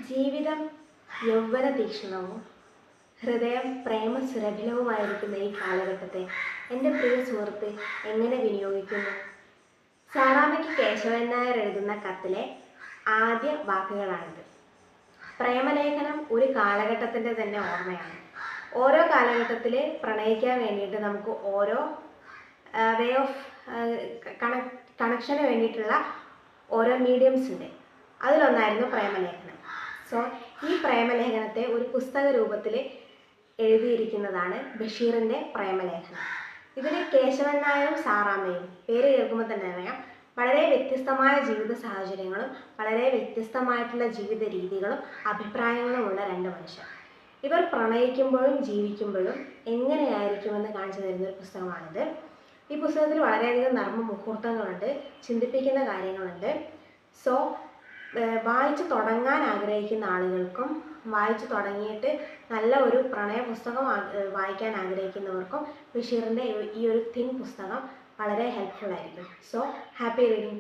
ജീവിതം യൗവന തീക്ഷ്ണവും ഹൃദയം പ്രേമസുരഭിലവുമായിരിക്കുന്ന ഈ കാലഘട്ടത്തെ എൻ്റെ പ്രിയ സുഹൃത്ത് എങ്ങനെ വിനിയോഗിക്കുന്നു? സാറാമ്മയ്ക്ക് കേശവൻ നായർ എഴുതുന്ന കത്തിലെ ആദ്യ വാക്കുകളാണിത്. പ്രേമലേഖനം ഒരു കാലഘട്ടത്തിൻ്റെ തന്നെ ഓർമ്മയാണ്. ഓരോ കാലഘട്ടത്തിൽ പ്രണയിക്കാൻ വേണ്ടിയിട്ട് നമുക്ക് ഓരോ വേ ഓഫ് കണക്ഷന് വേണ്ടിയിട്ടുള്ള ഓരോ മീഡിയംസ് ഉണ്ട്. അതിലൊന്നായിരുന്നു പ്രേമലേഖനം. സോ ഈ പ്രേമലേഖനത്തെ ഒരു പുസ്തക രൂപത്തിൽ എഴുതിയിരിക്കുന്നതാണ് ബഷീറിൻ്റെ പ്രേമലേഖനം. ഇതിൽ കേശവൻ നായരും സാറാമ്മയും പേര് കേൾക്കുമ്പോൾ തന്നെ അറിയാം, വളരെ വ്യത്യസ്തമായ ജീവിത സാഹചര്യങ്ങളും വളരെ വ്യത്യസ്തമായിട്ടുള്ള ജീവിത രീതികളും അഭിപ്രായങ്ങളുമുള്ള രണ്ട് മനുഷ്യർ. ഇവർ പ്രണയിക്കുമ്പോഴും ജീവിക്കുമ്പോഴും എങ്ങനെയായിരിക്കുമെന്ന് കാണിച്ചു തരുന്നൊരു പുസ്തകമാണിത്. ഈ പുസ്തകത്തിൽ വളരെയധികം നർമ്മ മുഹൂർത്തങ്ങളുണ്ട്, ചിന്തിപ്പിക്കുന്ന കാര്യങ്ങളുണ്ട്. സോ വായിച്ചു തുടങ്ങാൻ ആഗ്രഹിക്കുന്ന ആളുകൾക്കും വായിച്ചു തുടങ്ങിയിട്ട് നല്ല ഒരു പ്രണയ പുസ്തകം വായിക്കാൻ ആഗ്രഹിക്കുന്നവർക്കും ബഷീറിൻ്റെ ഈ ഒരു തിൻ പുസ്തകം വളരെ ഹെൽപ്ഫുൾ ആയിരിക്കും. So happy reading.